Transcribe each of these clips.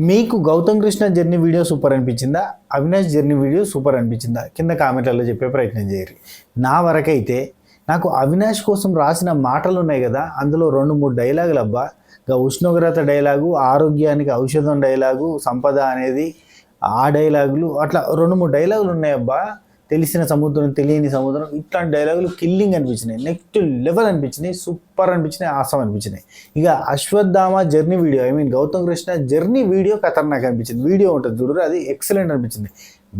మీకు Gautam Krishna journey video super అనిపించిందా? Avinash journey video super అనిపించిందా? కింద కామెంట్లలో చెప్పే ప్రయత్నం చేయరు. నా వరకైతే నాకు అవినాష్ కోసం రాసిన మాటలు ఉన్నాయి కదా, అందులో 2-3 డైలాగులు అబ్బా. ఉష్ణోగ్రత డైలాగు, ఆరోగ్యానికి ఔషధం డైలాగు, సంపద అనేది ఆ డైలాగులు, అట్లా 2-3 డైలాగులు ఉన్నాయబ్బా. తెలిసిన సముద్రం, తెలియని సముద్రం, ఇట్లాంటి డైలాగులు కిల్లింగ్ అనిపించినాయి, నెక్స్ట్ లెవెల్ అనిపించినాయి, సూపర్ అనిపించినాయి, ఆసం అనిపించినాయి. ఇక Ashwatthama journey video, Gautham Krishna journey video ఖతర్నాక్ అనిపించింది. వీడియో ఉంటుంది చూడరు, అది ఎక్సలెంట్ అనిపించింది.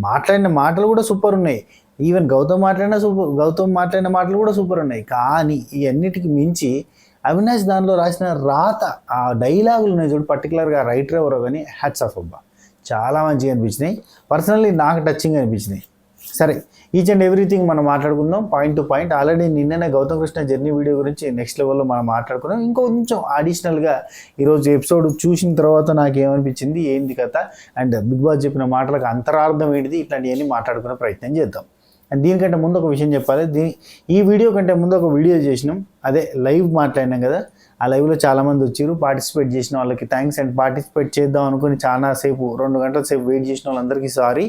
మాట్లాడిన మాటలు కూడా సూపర్ ఉన్నాయి. ఈవెన్ గౌతమ్ మాట్లాడిన మాటలు కూడా సూపర్ ఉన్నాయి. కానీ ఈ అన్నిటికీ మించి అవినాష్ దానిలో రాసిన రాత, ఆ డైలాగులు ఉన్నాయి చూడు, పర్టికులర్గా రైటర్ ఎవరో కానీ హ్యాట్స్ ఆఫ్ అబ్బా, చాలా మంచిగా అనిపించినాయి. పర్సనల్లీ నాకు టచింగ్ అనిపించినాయి. సరే, ఈచ్ అండ్ ఎవ్రీథింగ్ మనం మాట్లాడుకుందాం పాయింట్ టు పాయింట్. ఆల్రెడీ నిన్ననే గౌతమ్ కృష్ణ జర్నీ వీడియో గురించి నెక్స్ట్ లెవెల్లో మనం మాట్లాడుకున్నాం. ఇంకొంచెం అడిషనల్గా ఈరోజు ఎపిసోడ్ చూసిన తర్వాత నాకు ఏమనిపించింది, ఏంది కథ, అండ్ బిగ్ బాస్ చెప్పిన మాటలకు అంతరార్థం ఏంటిది, ఇట్లాంటివన్నీ మాట్లాడుకునే ప్రయత్నం చేద్దాం. అండ్ దీనికంటే ముందు ఒక విషయం చెప్పాలి. ఈ వీడియో కంటే ముందు ఒక వీడియో చేసినాం, అదే లైవ్ మాట్లాడినాం కదా. ఆ లైవ్లో చాలామంది వచ్చారు, పార్టిసిపేట్ చేసిన వాళ్ళకి థ్యాంక్స్. అండ్ పార్టిసిపేట్ చేద్దాం అనుకుని చాలా సేపు 2 గంటల సేపు వెయిట్ చేసిన వాళ్ళందరికీ సారీ.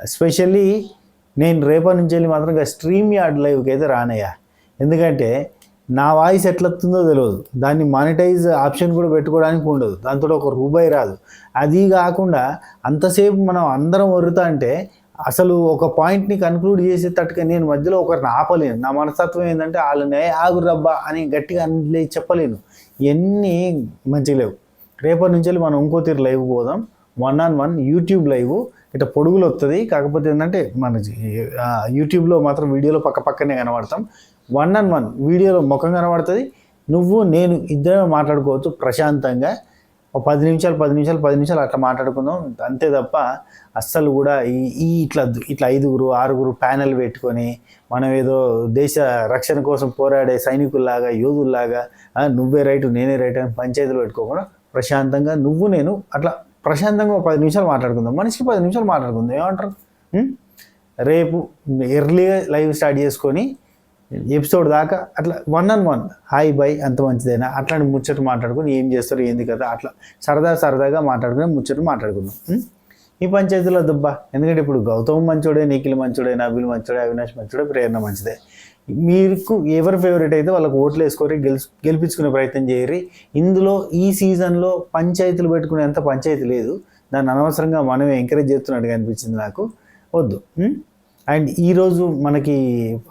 ఎస్పెషల్లీ నేను రేపటి నుంచి వెళ్ళి మాత్రం స్ట్రీమ్ యార్డ్ లైవ్కి అయితే రానయ్యా. ఎందుకంటే నా వాయిస్ ఎట్లా వస్తుందో తెలియదు, దాన్ని మానిటైజ్ ఆప్షన్ కూడా పెట్టుకోవడానికి ఉండదు, దాంతో ₹1 రాదు. అది కాకుండా అంతసేపు మనం అందరం వరుతా అంటే అసలు ఒక పాయింట్ని కన్క్లూడ్ చేసేటట్టుగా నేను మధ్యలో ఒకరిని ఆపలేను. నా మనస్తత్వం ఏంటంటే వాళ్ళని ఆగురబ్బా అని గట్టిగా చెప్పలేను. ఇవన్నీ మంచిగా లేవు. రేపటి నుంచి వెళ్ళి మనం ఇంకో తీరు లైవ్ పోదాం, 1-on-1 యూట్యూబ్ లైవ్. ఇట్లా పొడుగులు వస్తుంది, కాకపోతే ఏంటంటే మన యూట్యూబ్లో మాత్రం వీడియోలో పక్కనే కనబడతాం. 1-on-1 వీడియోలో ముఖం కనబడుతుంది, నువ్వు నేను ఇద్దరం మాట్లాడుకోవచ్చు ప్రశాంతంగా. 10 నిమిషాలు అట్లా మాట్లాడుకుందాం, అంతే తప్ప అస్సలు కూడా ఇట్లా 5-6 ప్యానెల్ పెట్టుకొని మనం ఏదో దేశ రక్షణ కోసం పోరాడే సైనికుల్లాగా, యోధుల్లాగా నువ్వే రైటు నేనే రైట్ అని పంచాయతీలు పెట్టుకోకుండా ప్రశాంతంగా నువ్వు నేను అట్లా ప్రశాంతంగా 10 నిమిషాలు మాట్లాడుకుందాం. మనిషికి 10 నిమిషాలు మాట్లాడుకుందాం, ఏమంటారు? రేపు ఎర్లీగా లైవ్ స్టార్ట్ చేసుకొని ఎపిసోడ్ దాకా అట్లా 1-on-1 హాయ్ బై అంత మంచిదైనా అట్లాంటి ముచ్చట మాట్లాడుకుని ఏం చేస్తారు ఏంది కదా అట్లా సరదాగా మాట్లాడుకుని ముచ్చట మాట్లాడుకుందాం. ఈ పంచాయతీలో దుబ్బా. ఎందుకంటే ఇప్పుడు గౌతమ్ మంచోడే, నిఖిల్ మంచోడే, నబిల్ మంచోడే, అవినాష్ మంచోడే, ప్రేరణ మంచిదే. మీకు ఎవరి ఫేవరెట్ అయితే వాళ్ళకి ఓట్లు వేసుకొని గెలిపించుకునే ప్రయత్నం చేయరు. ఇందులో ఈ సీజన్లో పంచాయతీలు పెట్టుకునేంత పంచాయతీ లేదు. దాన్ని అనవసరంగా మనమే ఎంకరేజ్ చేస్తున్నట్టుగా అనిపించింది నాకు, వద్దు. అండ్ ఈరోజు మనకి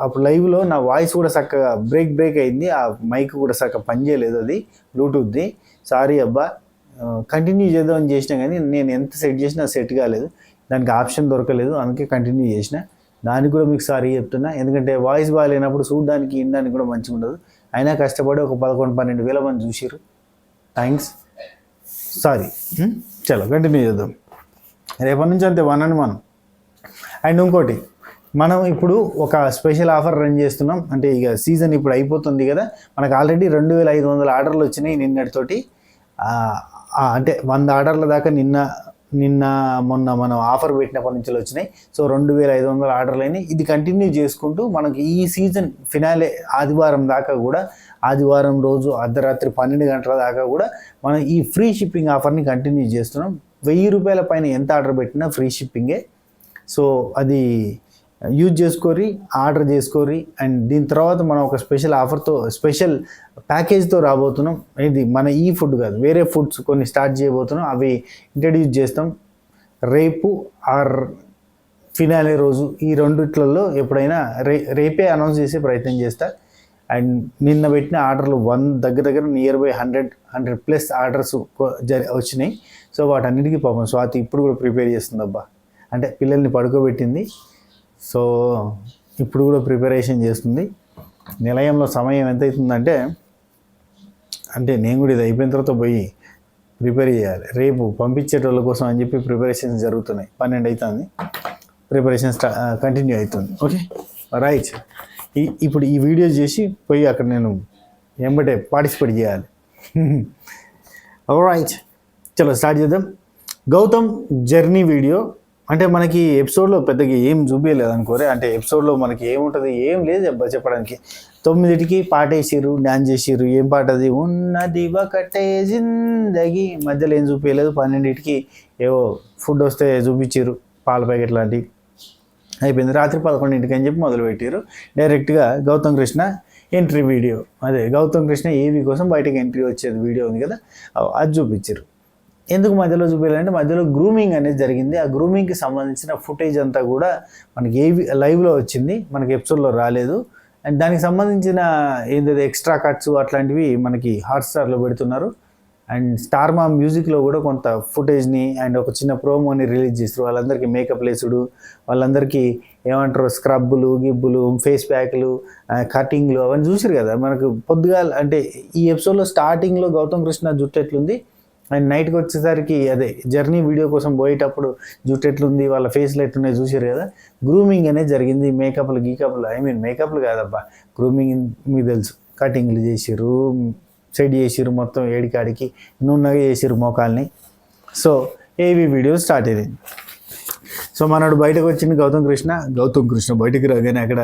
అప్పుడు లైవ్లో నా వాయిస్ కూడా చక్కగా బ్రేక్ అయింది, ఆ మైక్ కూడా చక్కగా పనిచేయలేదు, అది బ్లూటూత్ది. సారీ అబ్బా, కంటిన్యూ చేద్దామని చేసినా కానీ నేను ఎంత సెట్ చేసినా సెట్ కాలేదు, దానికి ఆప్షన్ దొరకలేదు, అందుకే కంటిన్యూ చేసిన. దానికి కూడా మీకు సారీ చెప్తున్నా, ఎందుకంటే వాయిస్ బాగాలేనప్పుడు చూడడానికి వినడానికి కూడా మంచిగా ఉండదు. అయినా కష్టపడి ఒక 11-12 వేల మంది చూసారు, థ్యాంక్స్, సారీ. చలో కంటిన్యూ చేద్దాం. రేపటి నుంచి అంతే 1-on-1. అండ్ ఇంకోటి, మనం ఇప్పుడు ఒక స్పెషల్ ఆఫర్ రన్ చేస్తున్నాం. అంటే ఇక సీజన్ ఇప్పుడు అయిపోతుంది కదా, మనకు ఆల్రెడీ 2500 ఆర్డర్లు వచ్చినాయి నిన్నటితోటి. అంటే 100 ఆర్డర్ల దాకా మొన్న మనం ఆఫర్ పెట్టినప్పటి నుంచి వచ్చినాయి. సో 2500 ఆర్డర్లు అయినాయి. ఇది కంటిన్యూ చేసుకుంటూ మనకి ఈ సీజన్ ఫినాలే ఆదివారం దాకా కూడా, ఆదివారం రోజు అర్ధరాత్రి 12 గంటల దాకా కూడా మనం ఈ ఫ్రీ షిప్పింగ్ ఆఫర్ని కంటిన్యూ చేస్తున్నాం. ₹1000 పైన ఎంత ఆర్డర్ పెట్టినా ఫ్రీ షిప్పింగే. సో అది యూజ్ చేసుకోరి, ఆర్డర్ చేసుకోరి. అండ్ దీని తర్వాత మనం ఒక స్పెషల్ ఆఫర్తో, స్పెషల్ ప్యాకేజ్తో రాబోతున్నాం. ఇది మన ఈ ఫుడ్ కాదు, వేరే ఫుడ్స్ కొన్ని స్టార్ట్ చేయబోతున్నాం. అవి ఇంట్రడ్యూస్ చేస్తాం రేపు ఆర్ ఫినాలే రోజు. ఈ రెండిట్లలో ఎప్పుడైనా రేపే అనౌన్స్ చేసే ప్రయత్నం చేస్తా. అండ్ నిన్న పెట్టిన ఆర్డర్లు దగ్గర నియర్ బై 100+ ఆర్డర్స్ వచ్చినాయి. సో వాటన్నిటికీ పాపం స్వాతి ఇప్పుడు కూడా ప్రిపేర్ చేస్తుంది అబ్బా. అంటే పిల్లల్ని పడుకోబెట్టింది, సో ఇప్పుడు కూడా ప్రిపరేషన్ చేస్తుంది. నిలయంలో సమయం ఎంత అవుతుందంటే, నేను కూడా ఇది అయిపోయిన తర్వాత పోయి ప్రిపేర్ చేయాలి. రేపు పంపించేటోళ్ళ కోసం అని చెప్పి ప్రిపరేషన్స్ జరుగుతున్నాయి. 12 అవుతుంది, ప్రిపరేషన్ కంటిన్యూ అవుతుంది. Okay right. ఇప్పుడు ఈ వీడియో చేసి పోయి అక్కడ నేను ఎంబటే పార్టిసిపేట్ చేయాలి. రైట్, చలో స్టార్ట్ చేద్దాం. గౌతమ్ జర్నీ వీడియో అంటే మనకి ఎపిసోడ్లో పెద్దగా ఏం చూపించలేదు అనుకోరే, అంటే ఎపిసోడ్లో మనకి ఏముంటుంది, ఏం లేదు అబ్బా చెప్పడానికి. 9కి పాట వేసిర్రు, డ్యాన్స్ చేసిర్రు. ఏం పాట అది, ఉన్నది ఒకటే జిందగీ. మధ్యలో ఏం చూపించలేదు. 12కి ఏవో ఫుడ్ వస్తే చూపించారు, పాల ప్యాకెట్ లాంటివి. అయిపోయింది. రాత్రి 11కి అని చెప్పి మొదలుపెట్టారు. డైరెక్ట్గా గౌతమ్ కృష్ణ ఎంట్రీ వీడియో, అదే గౌతమ్ కృష్ణ ఏవి కోసం బయటకు ఎంట్రీ వచ్చేది వీడియో ఉంది కదా, అది చూపించారు. ఎందుకు మధ్యలో చూపించాలంటే మధ్యలో గ్రూమింగ్ అనేది జరిగింది. ఆ గ్రూమింగ్కి సంబంధించిన ఫుటేజ్ అంతా కూడా మనకి లైవ్లో వచ్చింది, మనకి ఎపిసోడ్లో రాలేదు. అండ్ దానికి సంబంధించిన ఏంటది ఎక్స్ట్రా కట్స్ అట్లాంటివి మనకి హాట్స్టార్లో పెడుతున్నారు. అండ్ స్టార్ మా మ్యూజిక్లో కూడా కొంత ఫుటేజ్ని అండ్ ఒక చిన్న ప్రోమోని రిలీజ్ చేస్తారు. వాళ్ళందరికీ మేకప్ లేసుడు, వాళ్ళందరికీ ఏమంటారు స్క్రబ్బులు, గిబ్బులు, ఫేస్ ప్యాక్లు, కటింగ్లు అవన్నీ చూసారు కదా. మనకు పొద్దుగా అంటే ఈ ఎపిసోడ్లో స్టార్టింగ్లో గౌతమ్ కృష్ణ జుట్టు ఎట్లుంది, అండ్ నైట్కి వచ్చేసరికి అదే జర్నీ వీడియో కోసం పోయేటప్పుడు జుట్టు ఎట్లుంది, వాళ్ళ ఫేస్లో ఎట్లున్నాయి చూసారు కదా. గ్రూమింగ్ అనేది జరిగింది. మేకప్లు గీకప్లు, ఐ మీన్ మేకప్లు కాదబ్బా, గ్రూమింగ్ మీకు తెలుసు. కటింగ్లు చేసిర్రు, సెట్ చేసిర్రు, మొత్తం ఏడికాడికి నున్నగా చేసిర్రు మోకాల్ని. సో ఏవి వీడియో స్టార్ట్ అయింది. సో మనోడు బయటకు వచ్చింది గౌతమ్ కృష్ణ బయటకు రాగానే అక్కడ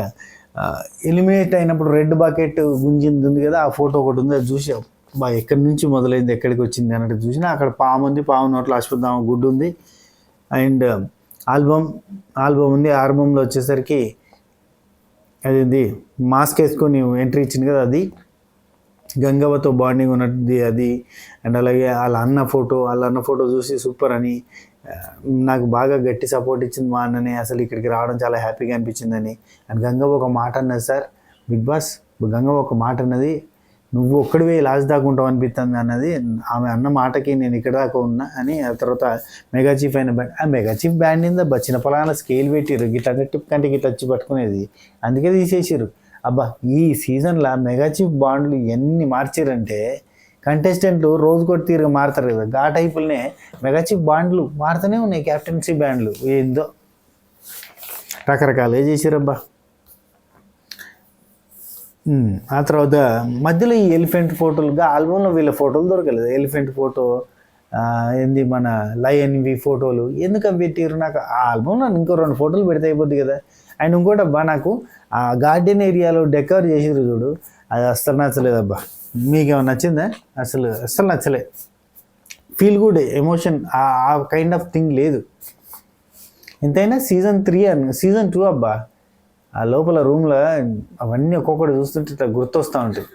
ఎలిమినేట్ అయినప్పుడు రెడ్ బకెట్ గుంజింది ఉంది కదా, ఆ ఫోటో ఒకటి ఉంది. అది చూసి ఎక్కడి నుంచి మొదలైంది ఎక్కడికి వచ్చింది అన్నట్టు చూసినా అక్కడ పాము ఉంది, పాము నోట్లో అశ్వత్థామ గుడ్డు ఉంది. అండ్ ఆల్బమ్ ఉంది. ఆల్బమ్లో వచ్చేసరికి అది మాస్క్ వేసుకొని ఎంట్రీ ఇచ్చింది కదా, అది గంగవ్వతో బాండింగ్ ఉన్నది అది. అండ్ అలాగే వాళ్ళ అన్న ఫోటో చూసి సూపర్ అని, నాకు బాగా గట్టి సపోర్ట్ ఇచ్చింది మా అన్ననే, అసలు ఇక్కడికి రావడం చాలా హ్యాపీగా అనిపించిందని. అండ్ గంగవ్వ ఒక మాట అన్నది, సార్ బిగ్ బాస్ గంగవ్వ ఒక మాట అన్నది, నువ్వు ఒక్కడివే లాస్ట్ దాకా ఉంటావు అనిపిస్తుంది అన్నది. ఆమె అన్న మాటకి నేను ఇక్కడ దాకా ఉన్నా అని. ఆ తర్వాత మెగా చీఫ్ అయిన బ్యాండ్, ఆ మెగా చీఫ్ బ్యాండ్ ఇందా చిన్న పొలాల స్కేల్ పెట్టిరు, గిట్లా టిప్ కంటే గిట్లా వచ్చి పట్టుకునేది, అందుకే తీసేసారు. అబ్బా ఈ సీజన్లో మెగా చీఫ్ బాండ్లు ఎన్ని మార్చారంటే, కంటెస్టెంట్లు రోజుకొట్టి తీరుగా మారుతారు కదా, గా టైపులనే మెగా చీఫ్ బాండ్లు మారుతూనే ఉన్నాయి. క్యాప్టెన్సీ బ్యాండ్లు ఏందో రకరకాలుగా చేసారబ్బా. ఆ తర్వాత మధ్యలో ఈ ఎలిఫెంట్ ఫోటోలుగా ఆల్బంలో వీళ్ళ ఫోటోలు దొరకలేదు. ఎలిఫెంట్ ఫోటో ఏంది, మన లయన్వి ఫోటోలు ఎందుకు అవి పెట్టారు? నాకు ఆ ఆల్బంలో ఇంకో 2 ఫోటోలు పెడితే అయిపోద్ది కదా. అండ్ ఇంకోటి అబ్బా, నాకు ఆ గార్డెన్ ఏరియాలో డెకర్ చేసిరు చూడు, అది అస్సలు నచ్చలేదబ్బా. మీకేమైనా నచ్చిందా? అస్సలు నచ్చలే. ఫీల్ గుడ్ ఎమోషన్ ఆ కైండ్ ఆఫ్ థింగ్ లేదు. ఎంతైనా సీజన్ 2 అబ్బా, ఆ లోపల రూమ్లో అవన్నీ ఒక్కొక్కటి చూస్తుంటే ఇట్లా గుర్తొస్తూ ఉంటాయి.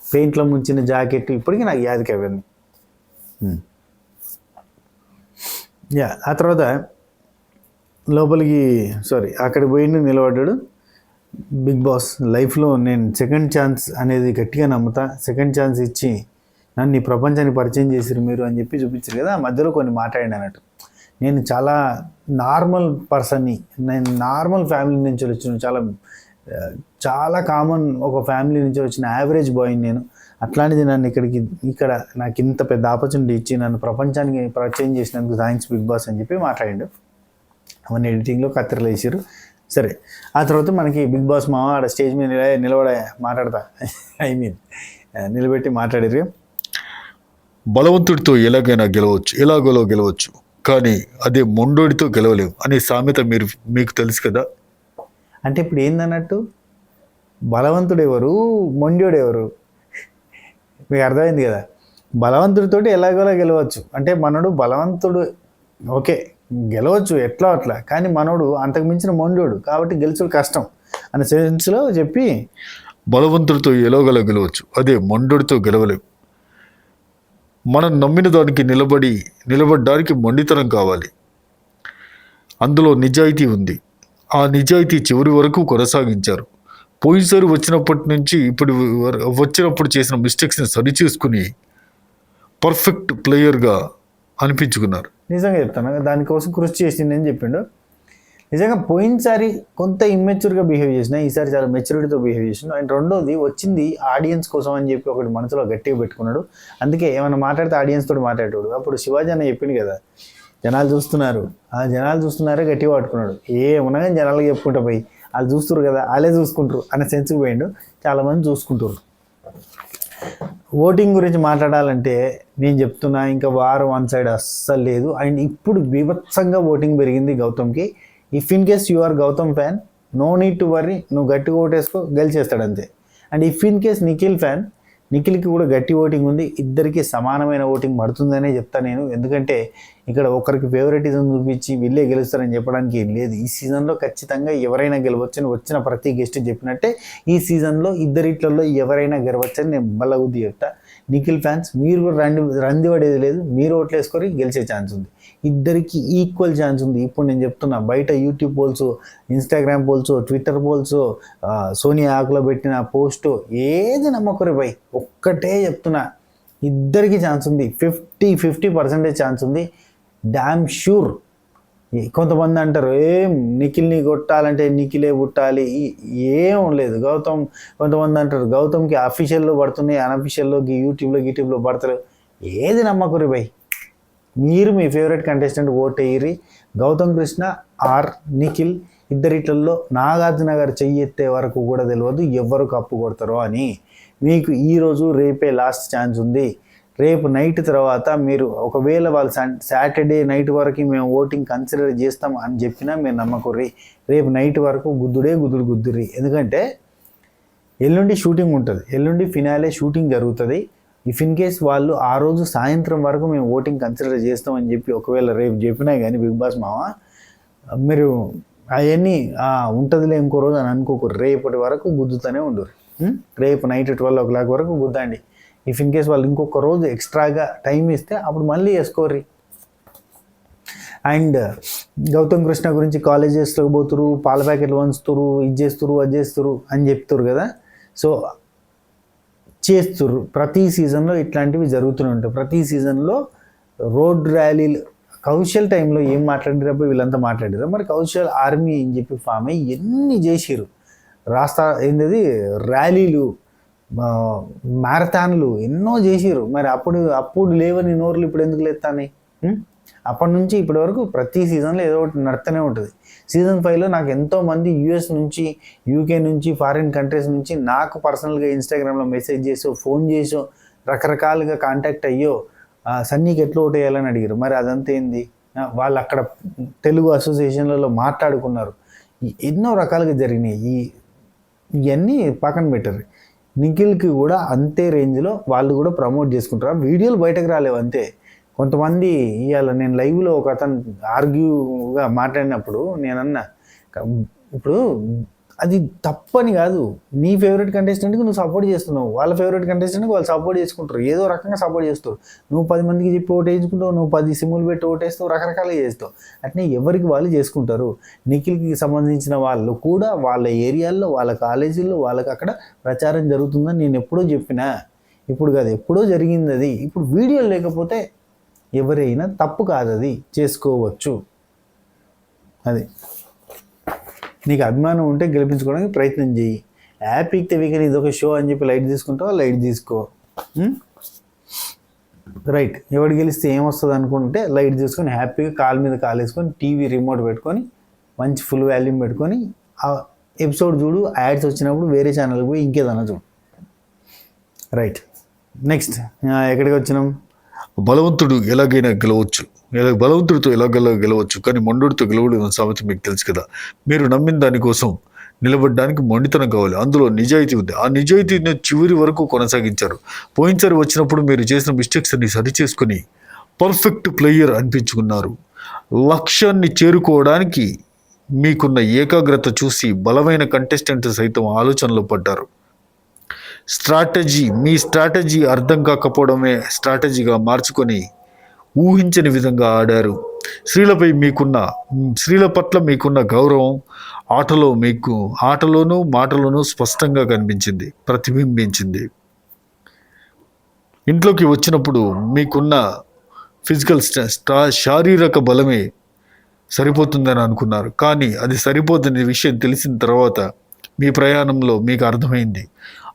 పెయింట్లో ముంచిన జాకెట్ ఇప్పటికీ నాకు యాదికి అవన్నీ. ఆ తర్వాత లోపలికి అక్కడికి పోయి నిలబడ్డాడు బిగ్ బాస్. లైఫ్లో నేను సెకండ్ ఛాన్స్ అనేది గట్టిగా నమ్ముతా. సెకండ్ ఛాన్స్ ఇచ్చి నన్ను ఈ ప్రపంచాన్ని పరిచయం చేసిరు మీరు అని చెప్పి చూపించారు కదా. మధ్యలో కొన్ని మాట్లాడిన అన్నట్టు, నేను చాలా నార్మల్ పర్సన్ని, నేను నార్మల్ ఫ్యామిలీ నుంచి వచ్చిన చాలా కామన్ ఒక ఫ్యామిలీ నుంచి వచ్చిన యావరేజ్ బాయ్ని నేను. అట్లాంటిది నన్ను ఇక్కడ నాకు ఇంత పెద్ద ఆపర్చునిటీ ఇచ్చి నన్ను ప్రపంచానికి పరిచయం చేసినందుకు థ్యాంక్స్ బిగ్ బాస్ అని చెప్పి మాట్లాడిండు. అవన్నీ ఎడిటింగ్లో కత్తిరలు వేసారు. సరే, ఆ తర్వాత మనకి బిగ్ బాస్ మామ ఆడ స్టేజ్ మీద మాట్లాడతా నిలబెట్టి మాట్లాడారు. బలవంతుడితో ఎలాగైనా ఎలాగోలో గెలవచ్చు, కానీ అదే మొండోడితో గెలవలేవు అనే సామెత మీకు తెలుసు కదా. అంటే ఇప్పుడు ఏందన్నట్టు, బలవంతుడు ఎవరు, మొండోడు ఎవరు? మీకు అర్థమైంది కదా. బలవంతుడితోటి ఎలాగోలా గెలవచ్చు అంటే మనోడు బలవంతుడు, ఓకే గెలవచ్చు ఎట్లా అట్లా, కానీ మనోడు అంతకు మించిన మొండోడు కాబట్టి గెలుచుడు కష్టం అనే సెన్స్లో చెప్పి, బలవంతుడితో ఎలాగోలా గెలవచ్చు, అదే మొండోడితో గెలవలేవు. మనం నమ్మిన దానికి నిలబడడానికి మొండితనం కావాలి. అందులో నిజాయితీ ఉంది. ఆ నిజాయితీ చివరి వరకు కొనసాగించారు. పోయినసారి వచ్చినప్పుడు చేసిన మిస్టేక్స్ని సరిచేసుకుని పర్ఫెక్ట్ ప్లేయర్గా అనిపించుకున్నారు. నిజంగా చెప్తాను, దానికోసం కృషి చేసింది అని చెప్పిండు. నిజంగా పోయినసారి కొంత ఇమ్మెచ్యూర్గా బిహేవ్ చేసిన, ఈసారి చాలా మెచ్యూరిటీతో బిహేవ్ చేసిన. అండ్ రెండోది వచ్చింది ఆడియన్స్ కోసం అని చెప్పి ఒకటి మనసులో గట్టిగా పెట్టుకున్నాడు. అందుకే ఏమైనా మాట్లాడితే ఆడియన్స్ తోటి మాట్లాడాడు. అప్పుడు శివాజీ అన్న చెప్పింది కదా, జనాలు చూస్తున్నారే గట్టిగా పట్టుకున్నాడు. ఏమన్నా కానీ జనాలకి చెప్పుకుంటా పోయి వాళ్ళు చూస్తారు కదా, వాళ్ళే చూసుకుంటారు అనే సెన్స్కి పోయిండు. చాలామంది చూసుకుంటారు. ఓటింగ్ గురించి మాట్లాడాలంటే నేను చెప్తున్నా ఇంకా వార్ వన్ సైడ్ అస్సలు లేదు. అండ్ ఇప్పుడు బీభత్సంగా ఓటింగ్ పెరిగింది గౌతమ్కి. If in case you are Gautham fan, no need to worry, నువ్వు గట్టిగా ఓటేసుకో, గెలిచేస్తాడు అంతే. And if in case Nikhil fan, నిఖిల్కి కూడా గట్టి ఓటింగ్ ఉంది. ఇద్దరికి సమానమైన ఓటింగ్ పడుతుందనే చెప్తాను నేను. ఎందుకంటే ఇక్కడ ఒకరికి ఫేవరెటిజం చూపించి వీళ్ళే గెలుస్తారని చెప్పడానికి ఏం లేదు. ఈ సీజన్లో ఖచ్చితంగా ఎవరైనా గెలవచ్చని వచ్చిన ప్రతి గెస్ట్ చెప్పినట్టే ఈ సీజన్లో ఇద్దరిట్లలో ఎవరైనా గెలవచ్చని నేను బల్లగుద్ది చెప్తా. నిఖిల్ ఫ్యాన్స్ మీరు కూడా రంది పడేది లేదు, మీరు ఓట్లు వేసుకొని గెలిచే ఛాన్స్ ఉంది. ఇద్దరికి ఈక్వల్ ఛాన్స్ ఉంది. ఇప్పుడు నేను చెప్తున్నా, బయట YouTube polls, Instagram polls, Twitter polls, Sonia ఆకులో పెట్టిన పోస్ట్ ఏది నమ్మకూరి బై, ఒక్కటే చెప్తున్నా, ఇద్దరికి ఛాన్స్ ఉంది. 50% ఛాన్స్ ఉంది. Damn sure. కొంతమంది అంటారు ఏం నిఖిల్ని కొట్టాలంటే నిఖిలే పుట్టాలి, ఏం లేదు గౌతమ్. కొంతమంది అంటారు గౌతమ్కి అఫీషియల్లో పడుతున్నాయి, అన్అఫీషియల్లోకి యూట్యూబ్లో పడతలేవు. ఏది నమ్మకూరి బై, మీరు మీ ఫేవరెట్ కంటెస్టెంట్ ఓట్ వేయరి. గౌతమ్ కృష్ణ ఆర్ నిఖిల్ ఇద్దరిట్లలో నాగార్జున గారు చెయ్యి ఎత్తే వరకు కూడా తెలియదు ఎవరు కప్పు కొడతారో అని. మీకు ఈరోజు రేపే లాస్ట్ ఛాన్స్ ఉంది. రేపు నైట్ తర్వాత మీరు ఒకవేళ వాళ్ళు సాటర్డే నైట్ వరకు మేము ఓటింగ్ కన్సిడర్ చేస్తాం అని చెప్పినా మీరు నమ్మకుర్రి. రేపు నైట్ వరకు గుద్దుర్రి. ఎందుకంటే ఎల్లుండి షూటింగ్ ఉంటుంది, ఎల్లుండి ఫినాలే షూటింగ్ జరుగుతుంది. ఇఫ్ ఇన్ కేస్ వాళ్ళు ఆ రోజు సాయంత్రం వరకు మేము ఓటింగ్ కన్సిడర్ చేస్తామని చెప్పి ఒకవేళ రేపు చెప్పినా కానీ బిగ్ బాస్ మామ, మీరు అవన్నీ ఉంటుందిలే ఇంకో రోజు అని అనుకోకూరు. రేపటి వరకు గుద్దుతూనే ఉండరు. రేపు నైట్ 12 o'clock వరకు గుద్దండి. ఇఫ్ ఇన్ కేస్ వాళ్ళు ఇంకొక రోజు ఎక్స్ట్రాగా టైం ఇస్తే అప్పుడు మళ్ళీ వేసుకోర్రి. అండ్ గౌతమ్ కృష్ణ గురించి కాలేజెస్లో పోతురు, పాల ప్యాకెట్లు వంచుతురు, ఇది చేస్తురు అది చేస్తురు అని చెప్తురు కదా. సో చేస్తుర్రు. ప్రతి సీజన్లో ఇట్లాంటివి జరుగుతూనే ఉంటాయి. ప్రతి సీజన్లో రోడ్ ర్యాలీలు, కౌశల్ టైంలో ఏం మాట్లాడినప్పుడు వీళ్ళంతా మాట్లాడారు. మరి కౌశల్ ఆర్మీ అని చెప్పి ఫామ్ అయ్యి ఎన్ని చేసిరు, ఏంటది ర్యాలీలు, మ్యారథాన్లు ఎన్నో చేసిరు. మరి అప్పుడు లేవని నోర్లు ఇప్పుడు ఎందుకు లేస్తాయి? అప్పటి నుంచి ఇప్పటి వరకు ప్రతి సీజన్లో ఏదో ఒకటి నడుస్తూనే ఉంటుంది. సీజన్ 5లో నాకు ఎంతోమంది యూఎస్ నుంచి, యూకే నుంచి, ఫారిన్ కంట్రీస్ నుంచి నాకు పర్సనల్గా ఇన్స్టాగ్రామ్లో మెసేజ్ చేసో, ఫోన్ చేసో, రకరకాలుగా కాంటాక్ట్ అయ్యో సన్నీకి ఎట్లా ఓటు వేయాలని అడిగారు. మరి అదంతా ఏంది? వాళ్ళు అక్కడ తెలుగు అసోసియేషన్లలో మాట్లాడుకున్నారు. ఎన్నో రకాలుగా జరిగినాయి. ఇవన్నీ పక్కన పెట్టరు. నిఖిల్కి కూడా అంతే రేంజ్లో వాళ్ళు కూడా ప్రమోట్ చేసుకుంటారు. వీడియోలు బయటకు రాలేవు అంతే. కొంతమంది ఇవాళ నేను లైవ్లో ఒక అతను ఆర్గ్యూగా మాట్లాడినప్పుడు నేనన్నా, ఇప్పుడు అది తప్పని కాదు, నీ ఫేవరెట్ కంటెస్టెంట్కి నువ్వు సపోర్ట్ చేస్తున్నావు, వాళ్ళ ఫేవరెట్ కంటెస్టెంట్కి వాళ్ళు సపోర్ట్ చేసుకుంటారు, ఏదో రకంగా సపోర్ట్ చేస్తారు. నువ్వు 10 మందికి చెప్పి ఓటు వేయించుకుంటావు, నువ్వు 10 సిమ్ములు పెట్టి ఓటేస్తావు, రకరకాలుగా చేస్తావు. అట్నే ఎవరికి వాళ్ళు చేసుకుంటారు. నిఖిల్కి సంబంధించిన వాళ్ళు కూడా వాళ్ళ ఏరియాల్లో, వాళ్ళ కాలేజీల్లో వాళ్ళకి అక్కడ ప్రచారం జరుగుతుందని నేను ఎప్పుడో చెప్పినా. ఇప్పుడు కాదు, ఎప్పుడో జరిగింది అది. ఇప్పుడు వీడియోలు లేకపోతే ఎవరైనా తప్పు కాదు, అది చేసుకోవచ్చు. అది నీకు అభిమానం ఉంటే గెలిపించుకోవడానికి ప్రయత్నం చేయి. హ్యాపీకి వీకెండ్ ఇది ఒక షో అని చెప్పి లైట్ తీసుకుంటావా, లైట్ తీసుకో. రైట్, ఎవడు గెలిస్తే ఏమొస్తుంది అనుకుంటే లైట్ తీసుకొని హ్యాపీగా కాలు మీద కాలు వేసుకొని టీవీ రిమోట్ పెట్టుకొని మంచి ఫుల్ వాల్యూమ్ పెట్టుకొని ఆ ఎపిసోడ్ చూడు. యాడ్స్ వచ్చినప్పుడు వేరే ఛానల్కి పోయి ఇంకేదన్నా చూడు. రైట్, నెక్స్ట్ ఎక్కడికి వచ్చినాం? బలవంతుడు ఎలాగైనా గెలవచ్చు, బలవంతుడితో ఎలాగైనా గెలవచ్చు, కానీ మొండుడితో గెలవడం సామెత మీకు తెలుసు కదా. మీరు నమ్మిన దానికోసం నిలబడడానికి మొండితనం కావాలి, అందులో నిజాయితీ ఉంది. ఆ నిజాయితీని చివరి వరకు కొనసాగించారు. పోయినసారి వచ్చినప్పుడు మీరు చేసిన మిస్టేక్స్ అన్ని సరి చేసుకుని పర్ఫెక్ట్ ప్లేయర్ అనిపించుకున్నారు. లక్ష్యాన్ని చేరుకోవడానికి మీకున్న ఏకాగ్రత చూసి బలమైన కంటెస్టెంట్ సైతం ఆలోచనలో పడ్డారు. మీ స్ట్రాటజీ అర్థం కాకపోవడమే స్ట్రాటజీగా మార్చుకొని ఊహించని విధంగా ఆడారు. స్త్రీల పట్ల మీకున్న గౌరవం ఆటలోనూ మాటలోనూ స్పష్టంగా ప్రతిబింబించింది. ఇంట్లోకి వచ్చినప్పుడు మీకున్న ఫిజికల్ శారీరక బలమే సరిపోతుందని అనుకున్నారు, కానీ అది సరిపోతున్న విషయం తెలిసిన తర్వాత మీ ప్రయాణంలో మీకు అర్థమైంది.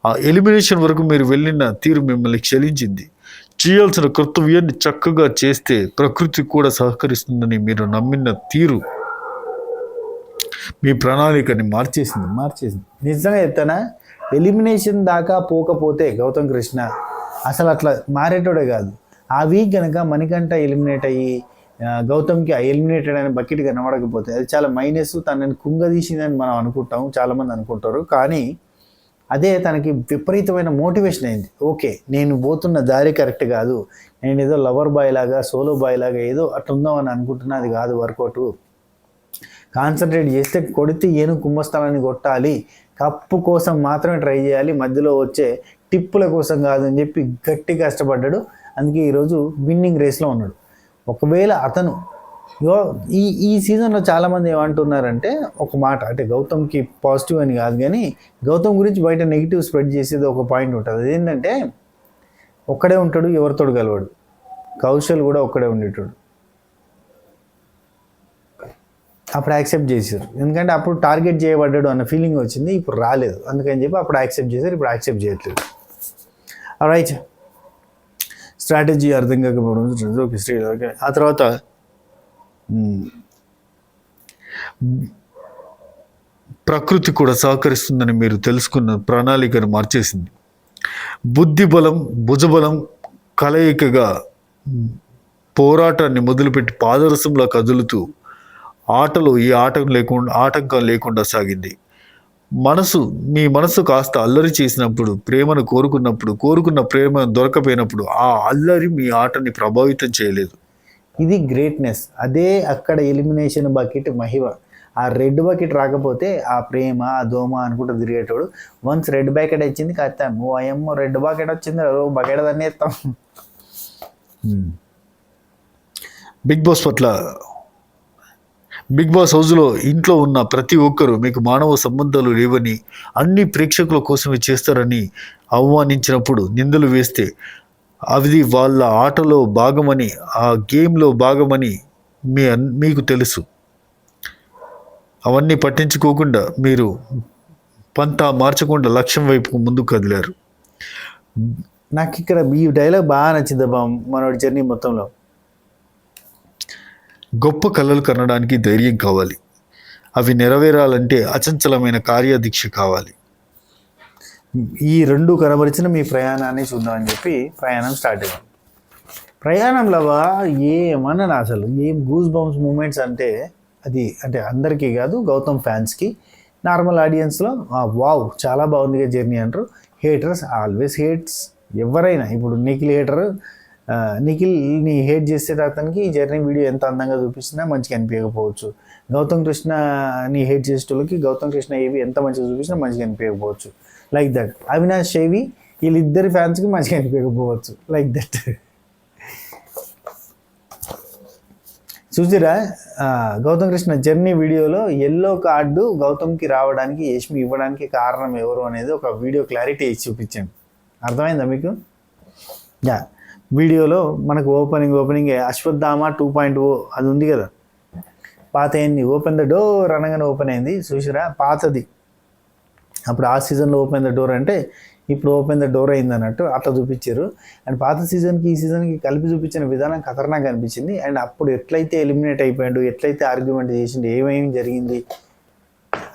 ఆ ఎలిమినేషన్ వరకు మీరు వెళ్ళిన తీరు మిమ్మల్ని క్షమించింది. చేయాల్సిన కర్తవ్యాన్ని చక్కగా చేస్తే ప్రకృతి కూడా సహకరిస్తుందని మీరు నమ్మిన తీరు మీ ప్రణాళికని మార్చేసింది. నిజంగా చెప్తానా, ఎలిమినేషన్ దాకా పోకపోతే గౌతమ్ కృష్ణ అసలు అట్లా మారేటోడే కాదు. ఆ వీక్ కనుక మణికంఠ ఎలిమినేట్ అయ్యి గౌతమ్కి ఎలిమినేటెడ్ అనే బకెట్ కనబడకపోతే అది చాలా మైనస్, తనని కుంగదీసిందని మనం అనుకుంటాం, చాలామంది అనుకుంటారు. కానీ అదే తనకి విపరీతమైన మోటివేషన్ అయింది. ఓకే, నేను పోతున్న దారి కరెక్ట్ కాదు, నేను ఏదో లవర్ బాయ్ లాగా సోలో బాయ్ లాగా ఏదో అట్లా ఉందాం అని అనుకుంటున్నా, అది కాదు వర్కౌట్. కాన్సన్ట్రేట్ చేస్తే కొడితే ఏను కుంభస్థలాన్ని కొట్టాలి, కప్పు కోసం మాత్రమే ట్రై చేయాలి, మధ్యలో వచ్చే టిప్పుల కోసం కాదు అని చెప్పి గట్టి కష్టపడ్డాడు. అందుకే ఈరోజు విన్నింగ్ రేస్లో ఉన్నాడు. ఒకవేళ అతను ఈ సీజన్లో చాలామంది ఏమంటున్నారంటే ఒక మాట, అంటే గౌతమ్కి పాజిటివ్ అని కాదు కానీ గౌతమ్ గురించి బయట నెగిటివ్ స్ప్రెడ్ చేసేది ఒక పాయింట్ ఉంటుంది. అదేంటంటే ఒక్కడే ఉంటాడు, ఎవరితోడు కలవాడు. కౌశల్ కూడా ఒక్కడే ఉండేటోడు. అప్పుడు యాక్సెప్ట్ చేశారు, ఎందుకంటే అప్పుడు టార్గెట్ చేయబడ్డాడు అన్న ఫీలింగ్ వచ్చింది, ఇప్పుడు రాలేదు. అందుకని చెప్పి అప్పుడు యాక్సెప్ట్ చేశారు, ఇప్పుడు యాక్సెప్ట్ చేయట్లేదు. రైట్, స్ట్రాటజీ అర్థం కాకపోవడం ఓకే స్ట్రేట్ ఓకే. ఆ తర్వాత ప్రకృతి కూడా సహకరిస్తుందని మీరు తెలుసుకున్న ప్రణాళికను మార్చేసింది. బుద్ధి బలం భుజబలం కలయికగా పోరాటాన్ని మొదలుపెట్టి పాదరసంలో కదులుతూ ఆటలో ఏ ఆటంకం లేకుండా సాగింది. మీ మనసు కాస్త అల్లరి చేసినప్పుడు, ప్రేమను కోరుకున్న ప్రేమ దొరకపోయినప్పుడు ఆ అల్లరి మీ ఆటని ప్రభావితం చేయలేదు. ఇది గ్రేట్నెస్. అదే అక్కడ ఎలిమినేషన్ బకెట్ మహిమ. ఆ రెడ్ బకెట్ రాకపోతే ఆ ప్రేమ ఆ దోమ అనుకుంటూ తిరిగేటోడు. వన్స్ రెడ్ బకెట్ వచ్చింది కత్తాం, ఓ అయ్యమ్మో రెడ్ బకెట్ వచ్చింది, బకెట్ దాన్ని ఎత్తాం. బిగ్ బాస్ హౌస్లో ఇంట్లో ఉన్న ప్రతి ఒక్కరూ మీకు మానవ సంబంధాలు లేవని, అన్ని ప్రేక్షకుల కోసమే చేస్తారని అవమానించినప్పుడు, నిందలు వేస్తే అది వాళ్ళ ఆటలో భాగమని, ఆ గేమ్లో భాగమని మీకు తెలుసు. అవన్నీ పట్టించుకోకుండా మీరు పంతా మార్చకుండా లక్ష్యం వైపు ముందుకు కదిలారు. నాకు ఇక్కడ ఈ డైలాగ్ బాగా నచ్చింది మనోడి జర్నీ మొత్తంలో. గొప్ప కళలు కనడానికి ధైర్యం కావాలి, అవి నెరవేరాలంటే అచంచలమైన కార్యదీక్ష కావాలి. ఈ రెండు కనబరిచిన మీ ప్రయాణాన్ని చూద్దామని చెప్పి ప్రయాణం స్టార్ట్ అయ్యాం. ప్రయాణంలో ఏమన్నా అసలు ఏం గూస్ బంప్స్ మూమెంట్స్ అంటే అది, అంటే అందరికీ కాదు, గౌతమ్ ఫ్యాన్స్కి, నార్మల్ ఆడియన్స్లో వావ్ చాలా బాగుందిగా జర్నీ అంటారు. Haters always hates. ఎవరైనా ఇప్పుడు నిఖిల్ని హేట్ చేసే అతనికి ఈ జర్నీ వీడియో ఎంత అందంగా చూపిస్తున్నా మంచిగా అనిపించకపోవచ్చు. గౌతమ్ కృష్ణని హేట్ చేసేటోళ్ళకి గౌతమ్ కృష్ణ ఏవి ఎంత మంచిగా చూపించినా మంచిగా అనిపించకపోవచ్చు. Like that. అవినాష్ చేవి వీళ్ళిద్దరి ఫ్యాన్స్కి మంచిగా అనిపించకపోవచ్చు. Like that. చూసిరా గౌతమ్ కృష్ణ జర్నీ వీడియోలో ఎల్లో కార్డు గౌతమ్కి రావడానికి, యష్మి ఇవ్వడానికి కారణం ఎవరు అనేది ఒక వీడియో క్లారిటీ ఇచ్చి చూపించాను. అర్థమైందా మీకు? యా, వీడియోలో మనకు ఓపెనింగ్ అశ్వత్థామ 2.0 అది ఉంది కదా, పాత ఏంది ఓపెన్ ద డోర్ అనగానే ఓపెన్ అయింది చూసిరా, పాతది. అప్పుడు ఆ సీజన్లో ఓపెన్ ద డోర్ అంటే ఇప్పుడు ఓపెన్ ద డోర్ అయింది అన్నట్టు అట్లా చూపించారు. అండ్ పాత సీజన్కి ఈ సీజన్కి కలిపి చూపించిన విధానం ఖతర్నాక్ అనిపించింది. అండ్ అప్పుడు ఎట్లయితే ఎలిమినేట్ అయిపోయాడు, ఎట్లయితే ఆర్గ్యుమెంట్ చేసిండు, ఏమేమి జరిగింది,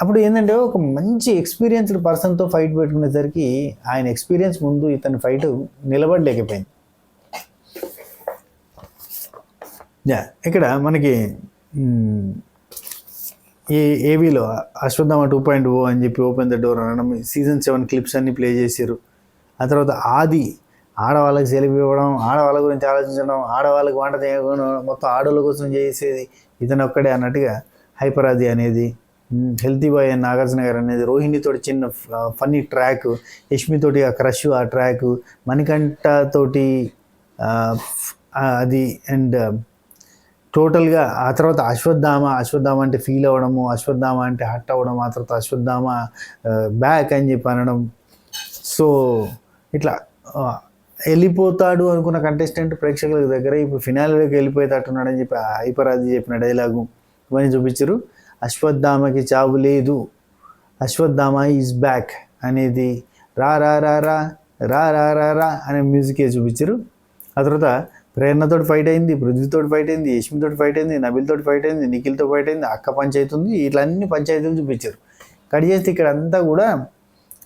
అప్పుడు ఏంటంటే ఒక మంచి ఎక్స్పీరియన్స్డ్ పర్సన్తో ఫైట్ పెట్టుకునేసరికి ఆయన ఎక్స్పీరియన్స్ ముందు ఇతని ఫైట్ నిలబడలేకపోయింది. ఇక్కడ మనకి ఏవీలో అశ్వత్థామ 2.0 అని చెప్పి ఓపెన్ ద డోర్ అనడం, సీజన్ 7 క్లిప్స్ అన్ని ప్లే చేశారు. ఆ తర్వాత ఆది ఆడవాళ్ళకి సెలవు ఇవ్వడం, ఆడవాళ్ళ గురించి ఆలోచించడం, ఆడవాళ్ళకి వంట చేయడం, మొత్తం ఆడవాళ్ళ కోసం చేసేది ఇతను ఒక్కడే అన్నట్టుగా హైపర్ ఆది అనేది, హెల్తీ బాయ్ అని నాగార్జున గారు అనేది, రోహిణితోటి చిన్న ఫన్నీ ట్రాక్, యష్మితోటి ఆ క్రష్ ఆ ట్రాక్, మణికంఠ తోటి అది, అండ్ టోటల్గా ఆ తర్వాత అశ్వత్థామ అంటే ఫీల్ అవ్వడము, అశ్వత్థామ అంటే హట్ అవ్వడం, ఆ తర్వాత అశ్వత్థామ బ్యాక్ అని చెప్పి అనడం. సో ఇట్లా వెళ్ళిపోతాడు అనుకున్న కంటెస్టెంట్ ప్రేక్షకుల దగ్గర ఇప్పుడు ఫినాలిలోకి వెళ్ళిపోయేటట్టున్నాడని చెప్పి హైపరాది చెప్పిన డైలాగు ఇవన్నీ చూపించారు. అశ్వత్థామకి చావు లేదు, అశ్వత్థామ ఈజ్ బ్యాక్ అనేది, రా రా రా రా రా రా రా రా అనే మ్యూజికే చూపించారు. ఆ తర్వాత ప్రేరణతోటి ఫైట్ అయింది, పృథ్వీతోటి ఫైట్ అయింది, యష్మితోటి ఫైట్ అయింది, నబిల్తోటి ఫైట్ అయింది, నిఖిల్తో ఫైట్ అయింది, అక్క పంచాయతీ ఉంది, ఇట్లా అన్ని పంచాయతీలు చూపించారు. కట్ చేస్తే ఇక్కడ అంతా కూడా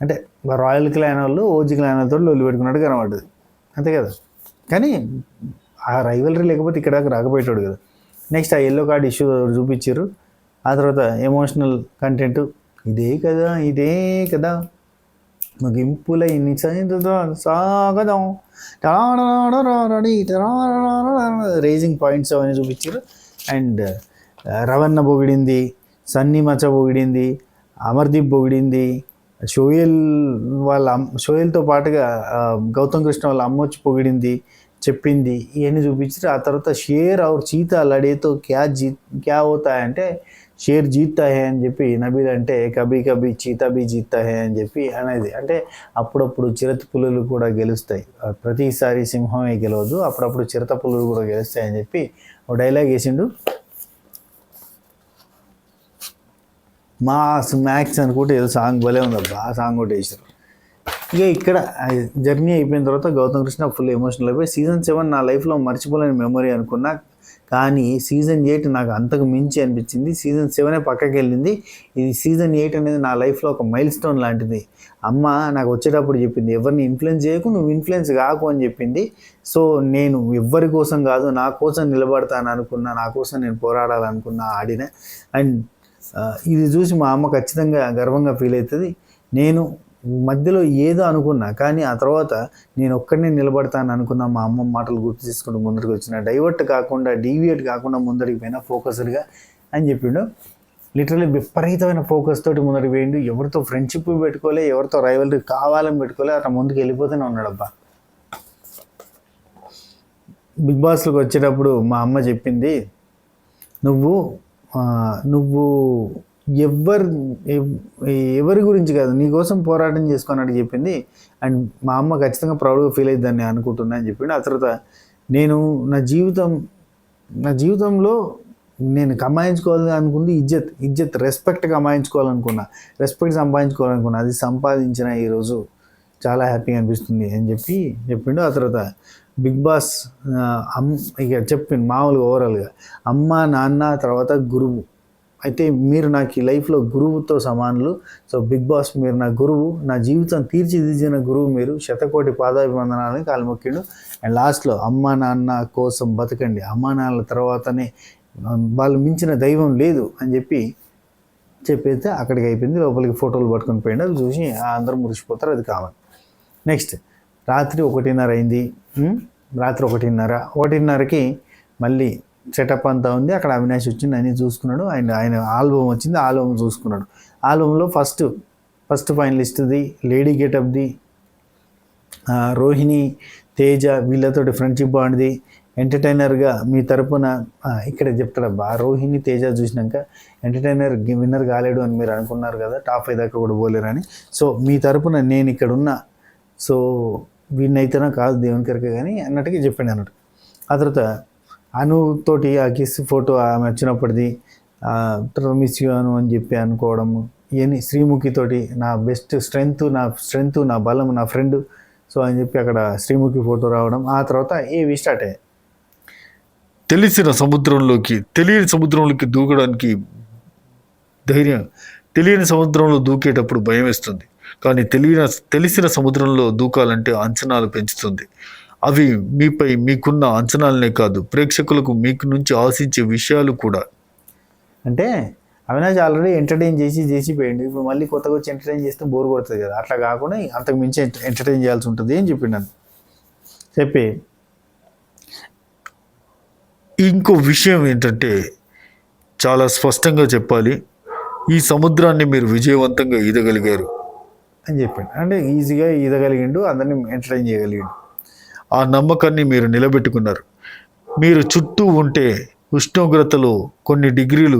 అంటే రాయల్ క్లాన్ వాళ్ళు ఓజీ క్లాన్ వాళ్ళతో లొల్లి పెట్టుకున్నట్టు కనబడ్డది. అంతే కదా. కానీ ఆ రైవలరీ లేకపోతే ఇక్కడ దాకా రాకపోయేటాడు కదా. నెక్స్ట్ ఆ ఎల్లో కార్డ్ ఇష్యూ చూపించారు. ఆ తర్వాత ఎమోషనల్ కంటెంట్ ఇదే కదా ముగింపుల ఇన్ని సాగదం రేజింగ్ పాయింట్స్ అవన్నీ చూపించారు. అండ్ రవణ పొగిడింది, సన్నీ మచ్చ పొగిడింది, అమర్దీప్ పొగిడింది, షోయల్తో పాటుగా గౌతమ్ కృష్ణ వాళ్ళ అమ్మ వచ్చి పొగిడింది, చెప్పింది, ఇవన్నీ చూపించారు. ఆ తర్వాత షేర్ और చీతా లడేతో క్యా హోతా హై అంటే షేర్ జీతా హే అని చెప్పి నబీల్ అంటే కభీ కభీ చీతా బీ జీతా హే అని చెప్పి అనేది. అంటే అప్పుడప్పుడు చిరుత పులులు కూడా గెలుస్తాయి, ప్రతిసారి సింహమే గెలవదు, అప్పుడప్పుడు చిరుత పులులు కూడా గెలుస్తాయి అని చెప్పి ఒక డైలాగ్ వేసిండు. మ్యాక్స్ అనుకుంటే ఏదో సాంగ్ భలే ఉందబ్బా, ఆ సాంగ్ కూడా వేసారు. ఇక ఇక్కడ జర్నీ అయిపోయిన తర్వాత గౌతమ్ కృష్ణ ఫుల్ ఎమోషనల్ అయిపోయి సీజన్ 7 నా లైఫ్లో మర్చిపోలేని మెమొరీ అనుకున్నా. కానీ సీజన్ 8 నాకు అంతకు మించి అనిపించింది. సీజన్ 7 పక్కకి వెళ్ళింది. ఇది సీజన్ 8 అనేది నా లైఫ్లో ఒక మైల్ స్టోన్ లాంటిది. అమ్మ నాకు వచ్చేటప్పుడు చెప్పింది, ఎవరిని ఇన్ఫ్లుయెన్స్ చేయకు, నువ్వు ఇన్ఫ్లుయెన్స్ కాకు అని చెప్పింది. సో నేను ఎవ్వరి కోసం కాదు, నా కోసం నిలబడతాను అనుకున్నా, నా కోసం నేను పోరాడాలనుకున్నా, ఆడిన. అండ్ ఇది చూసి మా అమ్మ ఖచ్చితంగా గర్వంగా ఫీల్ అవుతుంది. నేను మధ్యలో ఏదో అనుకున్నా, కానీ ఆ తర్వాత నేను ఒక్కడినే నిలబడతాను అనుకున్నా. మా అమ్మ మాటలు గుర్తు చేసుకుంటూ ముందరికి వచ్చిన, డైవర్ట్ కాకుండా డీవియేట్ కాకుండా ముందరికి పోయినా ఫోకస్డ్గా అని చెప్పిండు. లిటరలీ విపరీతమైన ఫోకస్ తోటి ముందరికి పోయిండు. ఎవరితో ఫ్రెండ్షిప్ పెట్టుకోలే, ఎవరితో రైవలరీ కావాలని పెట్టుకోలే, అట్లా ముందుకు వెళ్ళిపోతూనే ఉన్నాడబ్బా. బిగ్ బాస్లోకి వచ్చేటప్పుడు మా అమ్మ చెప్పింది, నువ్వు ఎవరి గురించి కాదు, నీకోసం పోరాటం చేసుకున్నట్టు చెప్పింది. అండ్ మా అమ్మ ఖచ్చితంగా ప్రౌడ్గా ఫీల్ అయ్యిద్దని అనుకుంటున్నా అని చెప్పిండు. ఆ తర్వాత నేను నా జీవితంలో నేను కమాయించుకోవాలని అనుకుంది ఇజ్జత్ రెస్పెక్ట్ సంపాదించుకోవాలనుకున్నా, అది సంపాదించిన ఈరోజు చాలా హ్యాపీగా అనిపిస్తుంది అని చెప్పిండు. ఆ తర్వాత బిగ్ బాస్ ఇక చెప్పిండు మామూలుగా ఓవరాల్గా, అమ్మ నాన్న తర్వాత గురువు, అయితే మీరు నాకు ఈ లైఫ్లో గురువుతో సమానులు. సో బిగ్ బాస్ మీరు నా గురువు, నా జీవితం తీర్చిదిద్దిన గురువు మీరు, శతకోటి పాదాభివందనాలని కాలు మొక్కిండు. అండ్ లాస్ట్లో అమ్మ నాన్న కోసం బతకండి, అమ్మ నాన్నల తర్వాతనే వాళ్ళు మించిన దైవం లేదు అని చెప్పేస్తే అక్కడికి అయిపోయింది. లోపలికి ఫోటోలు పట్టుకొని పోయిండు, అది చూసి అందరూ మురిసిపోతారు, అది కావాలి. నెక్స్ట్ రాత్రి 1:30 అయింది. రాత్రి 1:30కి మళ్ళీ సెటప్ అంతా ఉంది. అక్కడ అవినాష్ వచ్చింది, అన్నీ చూసుకున్నాడు. అండ్ ఆయన ఆల్బమ్ వచ్చింది, ఆల్బమ్ చూసుకున్నాడు. ఆల్బంలో ఫస్ట్ ఫైనలిస్ట్ది లేడీ గెటప్ది, రోహిణి తేజ వీళ్ళతోటి ఫ్రెండ్షిప్ బాగుంది. ఎంటర్టైనర్గా మీ తరపున ఇక్కడ చెప్తాడబ్బా, రోహిణి తేజ చూసినాక ఎంటర్టైనర్ విన్నర్ కాలేడు అని మీరు అనుకున్నారు కదా, టాప్ 5 దాకా కూడా పోలేరని. సో మీ తరపున నేను ఇక్కడ ఉన్నా, సో వీడినైతేనా కాదు దేవుని కరికే కానీ అన్నట్టుగా చెప్పండి అన్నట్టు. ఆ తర్వాత అనుతోటి ఆ కిస్ ఫోటో ఆమె వచ్చినప్పటిది, మిస్ యూ అను అని చెప్పి అనుకోవడము, ఇవన్నీ శ్రీముఖితోటి నా బెస్ట్ స్ట్రెంగ్త్ నా బలం నా ఫ్రెండ్ సో అని చెప్పి అక్కడ శ్రీముఖి ఫోటో రావడం. ఆ తర్వాత ఏవి స్టార్ట్ అయ్యాయి. తెలియని సముద్రంలోకి దూకడానికి ధైర్యం, తెలియని సముద్రంలో దూకేటప్పుడు భయం వేస్తుంది, కానీ తెలిసిన సముద్రంలో దూకాలంటే అంచనాలు పెంచుతుంది. అవి మీకున్న అంచనాలనే కాదు, ప్రేక్షకులకు మీకు నుంచి ఆశించే విషయాలు కూడా. అంటే అవినాష్ ఆల్రెడీ ఎంటర్టైన్ చేసి పోయింది, ఇప్పుడు మళ్ళీ కొత్తగా వచ్చి ఎంటర్టైన్ చేస్తే బోర్ కొడుతుంది కదా, అట్లా కాకుండా అంతకు మించి ఎంటర్టైన్ చేయాల్సి ఉంటుంది అని చెప్పిండు. చెప్పి ఇంకో విషయం ఏంటంటే చాలా స్పష్టంగా చెప్పాలి, ఈ సముద్రాన్ని మీరు విజయవంతంగా ఈదగలిగారు అని చెప్పిండు. అంటే ఈజీగా ఈదగలిగిండు, అందరినీ ఎంటర్టైన్ చేయగలిగిండు. ఆ నమ్మకాన్ని మీరు నిలబెట్టుకున్నారు. మీరు చుట్టూ ఉంటే ఉష్ణోగ్రతలో కొన్ని డిగ్రీలు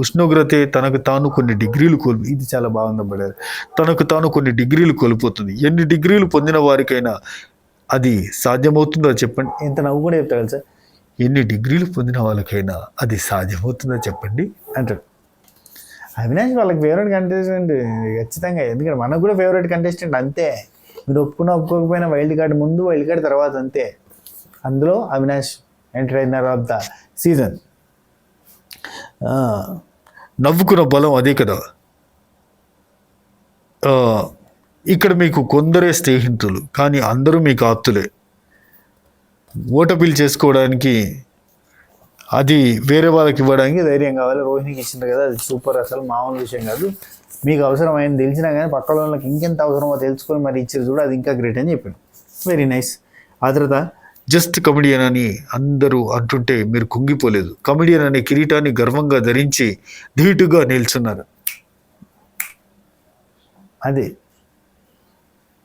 ఉష్ణోగ్రతే తనకు తాను కొన్ని డిగ్రీలు ఇది చాలా బాగుంది పడారు. తనకు తాను కొన్ని డిగ్రీలు కోల్పోతుంది. ఎన్ని డిగ్రీలు పొందిన వారికైనా అది సాధ్యమవుతుందో చెప్పండి. ఎంత నవ్వు కూడా చెప్తాడు సార్. ఎన్ని డిగ్రీలు పొందిన వాళ్ళకైనా అది సాధ్యమవుతుందో చెప్పండి అంటాడు అవినాష్. వాళ్ళకి ఫేవరెట్ కంటెస్టెంట్ ఖచ్చితంగా, ఎందుకంటే మనకు కూడా ఫేవరెట్ కంటెస్టెంట్ అంతే. మీరు ఒప్పుకోకపోయినా వైల్డ్ కార్డ్ ముందు వైల్డ్ కార్డ్ తర్వాత అంతే. అందులో Avinash entertainer of the season. నవ్వుకున్న బలం అదే కదా. ఇక్కడ మీకు కొందరే స్నేహితులు, కానీ అందరూ మీకు ఆప్తులే. ఓటపిల్ చేసుకోవడానికి అది వేరే వాళ్ళకి ఇవ్వడానికి ధైర్యం కావాలి. రోహిణికి ఇచ్చిండ్రు కదా, అది సూపర్, అసలు మామూలు విషయం కాదు. మీకు అవసరం అయింది తెలిసినా కానీ పక్కన వాళ్ళకి ఇంకెంత అవసరమో తెలుసుకొని మరి ఇచ్చారు చూడు, అది ఇంకా గ్రేట్ అని చెప్పాను. Very nice. ఆ తర్వాత జస్ట్ కమెడియన్ అని అందరూ అంటుంటే మీరు కుంగిపోలేదు. కమెడియన్ అనే కిరీటాన్ని గర్వంగా ధరించి ధీటుగా నిల్చున్నారు. అది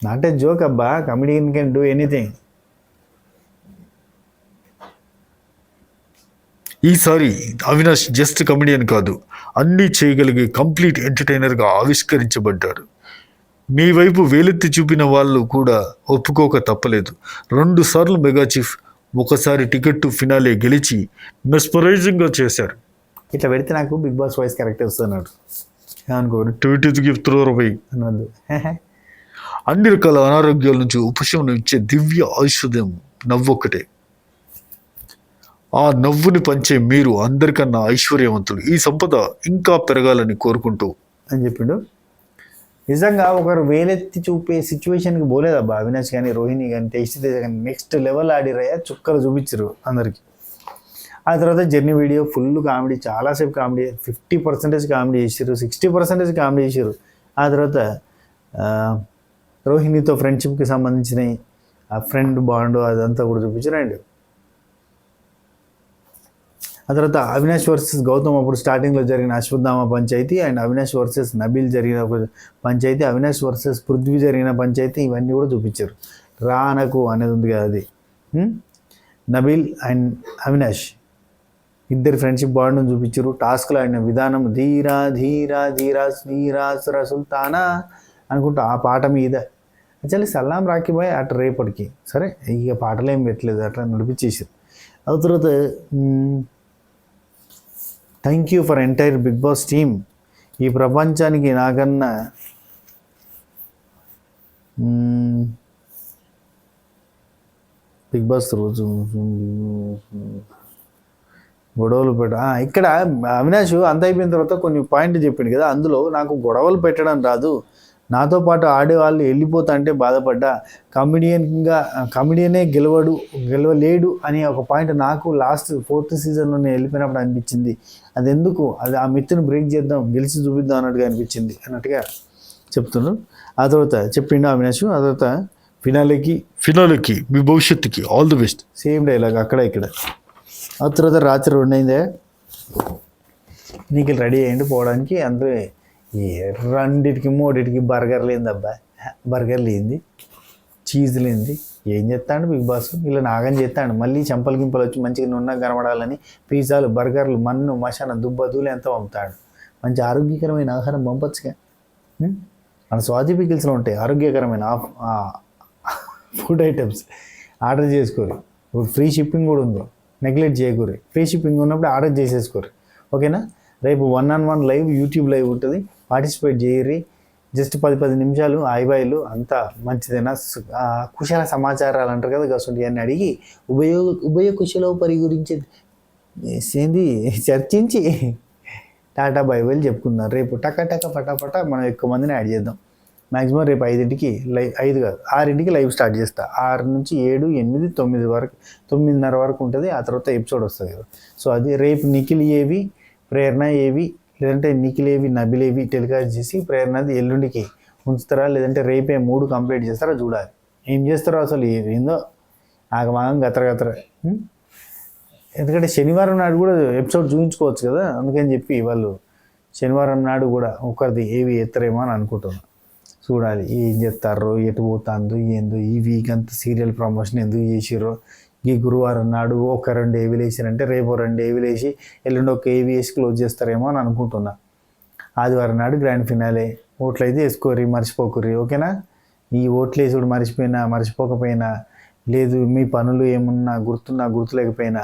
నాట్ ఏ జోక్ అబ్బా, కమెడియన్ కెన్ డూ ఎనీథింగ్. ఈసారి అవినాష్ జస్ట్ కమెడియన్ కాదు, అన్నీ చేయగలిగే కంప్లీట్ ఎంటర్టైనర్గా ఆవిష్కరించబడ్డారు. మీ వైపు వేలెత్తి చూపిన వాళ్ళు కూడా ఒప్పుకోక తప్పలేదు. 2 సార్లు మెగా చీఫ్, ఒకసారి టికెట్ టు ఫినాలే గెలిచి మెస్పరైజింగ్గా చేశారు. ఇట్లా పెడితే నాకు బిగ్ బాస్ వాయిస్ కరెక్ట్ వస్తున్నాడు అనుకోరు ట్విట్కి అన్నది. అన్ని రకాల అనారోగ్యాల నుంచి ఉపశమనం ఇచ్చే దివ్య ఔషధం నవ్వొక్కటే. ఆ నవ్వుని పంచే మీరు అందరికన్నా ఐశ్వర్యవంతులు. ఈ సంపద ఇంకా పెరగాలని కోరుకుంటూ అని చెప్పిండు. నిజంగా ఒకరు వేలెత్తి చూపే సిచ్యువేషన్కి పోలేదబ్బా అవినాష్ కానీ రోహిణి కానీ టేస్టీ తేజ కానీ. నెక్స్ట్ లెవెల్ ఆడిరయ్యా, చుక్కలు చూపించరు అందరికి. ఆ తర్వాత జర్నీ వీడియో ఫుల్ కామెడీ, చాలాసేపు కామెడీ, 50% కామెడీ చేసారు, 60% కామెడీ చేసారు. ఆ తర్వాత రోహిణితో ఫ్రెండ్షిప్కి సంబంధించినవి, ఆ ఫ్రెండ్ బాండ్ అదంతా కూడా చూపించారు. అండ్ ఆ తర్వాత అవినాష్ వర్సెస్ గౌతమ్ అప్పుడు స్టార్టింగ్లో జరిగిన అశ్వత్థామ పంచాయతీ, అండ్ అవినాష్ వర్సెస్ నబీల్ జరిగిన ఒక పంచాయతీ, అవినాష్ వర్సెస్ పృథ్వీ జరిగిన పంచాయతీ, ఇవన్నీ కూడా చూపించారు. రానకు అనేది ఉంది కదా, అది నబీల్ అండ్ అవినాష్ ఇద్దరు ఫ్రెండ్షిప్ బాండ్ను చూపించారు. టాస్క్లో ఆడిన విధానం, ధీరా ధీరా ధీరా శ్రీరాసుర సుల్తానా అనుకుంటా ఆ పాట మీద యాక్చువల్లీ సలాం రాఖీబాయ్ అటు రేపటికి సరే ఇక పాటలు ఏం పెట్టలేదు, అట్లా నడిపించేసారు. ఆ తర్వాత thank you for entire Bigg Boss team. ఈ ప్రపంచానికి నాకన్నా బిగ్ బాస్ రోజు గొడవలు ఇక్కడ అవినాష్ అంత అయిపోయిన తర్వాత కొన్ని పాయింట్లు చెప్పిండు కదా, అందులో నాకు గొడవలు పెట్టడం రాదు, నాతో పాటు ఆడేవాళ్ళు వెళ్ళిపోతా అంటే బాధపడ్డా, కమెడియనే గెలవలేడు అని ఒక పాయింట్ నాకు లాస్ట్ 4th సీజన్లోనే వెళ్ళిపోయినప్పుడు అనిపించింది. అది ఎందుకు, అది ఆ మిత్తుని బ్రేక్ చేద్దాం, గెలిచి చూపిద్దాం అన్నట్టుగా అనిపించింది అన్నట్టుగా చెప్తున్నాను. ఆ తర్వాత చెప్పిండు అవినాష్. ఆ తర్వాత ఫినాలేకి మీ భవిష్యత్తుకి all the best. Same dialogue అక్కడ ఇక్కడ. ఆ తర్వాత రాత్రి 2 అయిందే, నీకు రెడీ అయ్యండి పోవడానికి. అందరూ రెండిటికి 3టికి బర్గర్ లేదబ్బా, బర్గర్ లేనిది, చీజ్ లేనిది ఏం చేస్తాడు బిగ్ బాస్, ఇలా నాగం చేస్తాడు. మళ్ళీ చెంపలు గింపలు వచ్చి మంచిగా నున్న కనబడాలని పిజ్జాలు, బర్గర్లు, మన్ను మశాన దుబ్బదూలు ఎంత పంపుతాడు. మంచి ఆరోగ్యకరమైన ఆహారం పంపొచ్చుగా. మన స్వాతి పికిల్స్లో ఉంటాయి ఆరోగ్యకరమైన ఫుడ్ ఐటమ్స్, ఆర్డర్ చేసుకోరు. ఇప్పుడు ఫ్రీ షిప్పింగ్ కూడా ఉందో, నెగ్లెక్ట్ చేయకూరి. ఫ్రీ షిప్పింగ్ ఉన్నప్పుడు ఆర్డర్ చేసేసుకోరు, ఓకేనా. రేపు 1-on-1 లైవ్ యూట్యూబ్ లైవ్ ఉంటుంది, పార్టిసిపేట్ చేయరి. జస్ట్ 10 నిమిషాలు ఆయిబాయిలు అంతా మంచిదేనా, కుశల సమాచారాలు అంటారు కదా, గసంటి అని అడిగి ఉభయ కుశలోపరి గురించి చర్చించి టాటా బైబైల్ చెప్పుకుందాం. రేపు టక పటాపట మనం ఎక్కువ మందిని యాడ్ చేద్దాం. మ్యాక్సిమం రేపు 5ంటికి లైవ్, 5 కాదు 6ంటికి లైవ్ స్టార్ట్ చేస్తా. 6 నుంచి 7, 8, 9 వరకు, 9:30 వరకు ఉంటుంది. ఆ తర్వాత ఎపిసోడ్ వస్తుంది కదా. సో అది రేపు నిఖిల్ ఏవి, ప్రేరణ ఏవి, లేదంటే నిఖిల్ ఏవి, నబిల్ ఏవి టెలికాస్ట్ చేసి ప్రేరణది ఎల్లుండికి ఉంచుతారా, లేదంటే రేపే 3 కంప్లీట్ చేస్తారా చూడాలి. ఏం చేస్తారో అసలు ఏందో ఆగమాగం గతర. ఎందుకంటే శనివారం నాడు కూడా ఎపిసోడ్ చూపించుకోవచ్చు కదా, అందుకని చెప్పి వాళ్ళు శనివారం నాడు కూడా ఒకరిది ఏవి ఎత్తారేమో అని అనుకుంటున్నాను. చూడాలి ఏం చేస్తారో, ఎటు పోతాందో ఏందో, ఈ వీక్ అంతా సీరియల్ ప్రమోషన్ ఎందుకు చేసిరో. ఈ గురువారం నాడు ఒక 2 ఏవీలు వేసారంటే రేపు 2 ఏవీలు వేసి ఎల్లుండి ఒక ఏవీ వేసి క్లోజ్ చేస్తారేమో అని అనుకుంటున్నా. ఆదివారం నాడు గ్రాండ్ ఫినాలే. ఓట్లు అయితే వేసుకోరి, మర్చిపోకుర్రి, ఓకేనా. ఈ ఓట్లు వేసుడు మర్చిపోకపోయినా లేదు, మీ పనులు ఏమున్నా గుర్తులేకపోయినా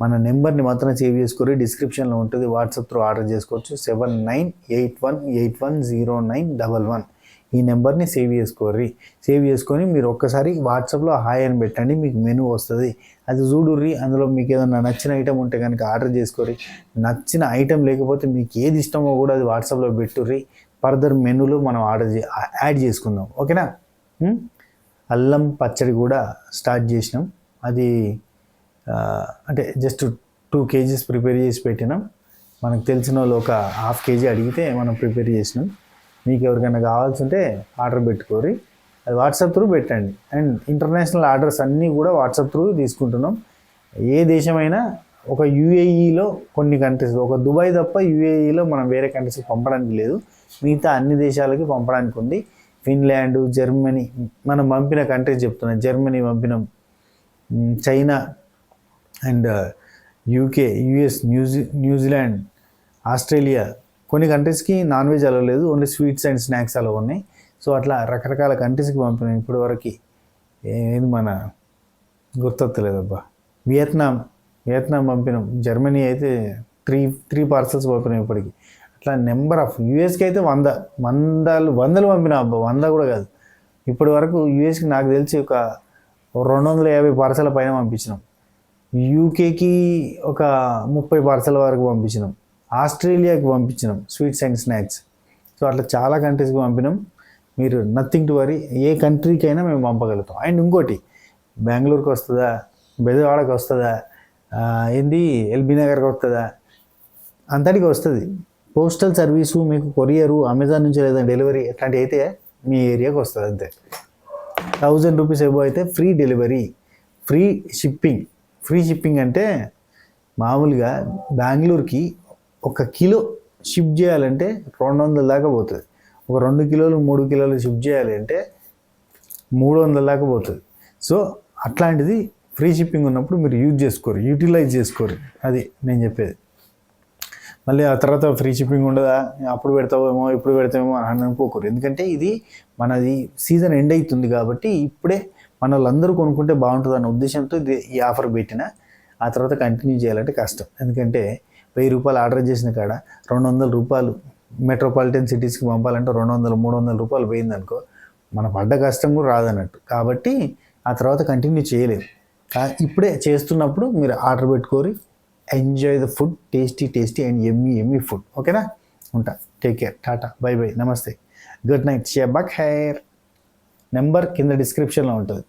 మన నెంబర్ని మాత్రం సేవ్ చేసుకోరి. డిస్క్రిప్షన్లో ఉంటుంది, వాట్సాప్ త్రూ ఆర్డర్ చేసుకోవచ్చు. 7981810911 ఈ నెంబర్ని సేవ్ చేసుకొని మీరు ఒక్కసారి వాట్సాప్లో హాయ్ అని పెట్టండి, మీకు మెనూ వస్తుంది, అది చూడుర్రి. అందులో మీకు ఏదైనా నచ్చిన ఐటమ్ ఉంటే కనుక ఆర్డర్ చేసుకోరి. నచ్చిన ఐటమ్ లేకపోతే మీకు ఏది ఇష్టమో కూడా అది వాట్సాప్లో పెట్టుర్రి. ఫర్దర్ మెనూలో మనం యాడ్ చేసుకుందాం, ఓకేనా. అల్లం పచ్చడి కూడా స్టార్ట్ చేసినాం. అది అంటే జస్ట్ 2 kgs ప్రిపేర్ చేసి పెట్టినాం. మనకు తెలిసిన వాళ్ళు ఒక 1/2 kg అడిగితే మనం ప్రిపేర్ చేసినాం. మీకు ఎవరికైనా కావాల్సి ఉంటే ఆర్డర్ పెట్టుకోరి, అది వాట్సాప్ త్రూ పెట్టండి. అండ్ ఇంటర్నేషనల్ ఆర్డర్స్ అన్నీ కూడా వాట్సాప్ త్రూ తీసుకుంటున్నాం. ఏ దేశమైనా ఒక యూఏఈలో కొన్ని కంట్రీస్, ఒక దుబాయ్ తప్ప యూఏఈలో మనం వేరే కంట్రీస్కి పంపడానికి లేదు. మిగతా అన్ని దేశాలకి పంపడానికి ఉంది. ఫిన్లాండ్, జర్మనీ, మనం పంపిన కంట్రీస్ చెప్తున్నాం. జర్మనీ పంపినాం, China and UK, US, New Zealand, Australia, కొన్ని కంట్రీస్కి నాన్ వెజ్ అలా లేదు, ఓన్లీ స్వీట్స్ అండ్ స్నాక్స్ అలా ఉన్నాయి. సో అట్లా రకరకాల కంట్రీస్కి పంపినాం ఇప్పటి వరకు. ఏది మన గుర్తొత్తలేదబ్బా. వియత్నాం పంపినాం. జర్మనీ అయితే త్రీ పార్సల్స్ పంపినాం ఇప్పటికి. అట్లా నెంబర్ ఆఫ్, యూఎస్కి అయితే వందలు పంపినా అబ్బా, 100 కూడా కాదు. ఇప్పటి వరకు యూఎస్కి నాకు తెలిసి ఒక 250 పార్సల్ పైన పంపించినాం. యూకేకి ఒక 30 పార్సల్ వరకు పంపించినాం. ఆస్ట్రేలియాకి పంపించినాం స్వీట్స్ అండ్ స్నాక్స్. సో అట్లా చాలా కంట్రీస్కి పంపినాం. మీరు నథింగ్ టు వరీ, ఏ కంట్రీకైనా మేము పంపగలుగుతాం. అండ్ ఇంకోటి, బెంగళూరుకి వస్తుందా, బెజవాడకి వస్తుందా, ఎల్బీ నగర్కి వస్తుందా, అంతటికి వస్తుంది. పోస్టల్ సర్వీసు, మీకు కొరియరు, అమెజాన్ నుంచి లేదా డెలివరీ అట్లాంటివి అయితే మీ ఏరియాకి వస్తుంది అంతే. 1000 రూపీస్ ఎబో అయితే free delivery, free shipping. Free shipping అంటే మామూలుగా బెంగళూరుకి 1 కిలో షిప్ చేయాలంటే 200 దాకా పోతుంది. ఒక 2 కిలోలు 3 కిలోలు షిప్ చేయాలి అంటే 300 దాకా పోతుంది. సో అట్లాంటిది ఫ్రీ షిప్పింగ్ ఉన్నప్పుడు మీరు యూటిలైజ్ చేసుకోరు. అది నేను చెప్పేది. మళ్ళీ ఆ తర్వాత ఫ్రీ షిప్పింగ్ ఉండదా, అప్పుడు పెడతావేమో ఇప్పుడు పెడతామేమో అని అనుకోకూడదు. ఎందుకంటే ఇది మనది సీజన్ ఎండ్ అవుతుంది కాబట్టి ఇప్పుడే మన వాళ్ళందరూ కొనుక్కుంటే బాగుంటుంది అన్న ఉద్దేశంతో ఈ ఆఫర్ పెట్టిన. ఆ తర్వాత కంటిన్యూ చేయాలంటే కష్టం. ఎందుకంటే 1000 రూపాయలు ఆర్డర్ చేసిన కాడ 200 రూపాయలు మెట్రోపాలిటన్ సిటీస్కి పంపాలంటే 200-300 రూపాయలు పోయిందనుకో, మన పడ్డ కష్టం కూడా రాదన్నట్టు. కాబట్టి ఆ తర్వాత కంటిన్యూ చేయలేదు. ఇప్పుడే చేస్తున్నప్పుడు మీరు ఆర్డర్ పెట్టుకోరి. Enjoy the food, tasty and yummy food. ఓకేనా? ఉంటా. Take care. టాటా, బై, నమస్తే, గుడ్ నైట్, షే బక్ హైర్. నెంబర్ కింద డిస్క్రిప్షన్లో ఉంటుంది.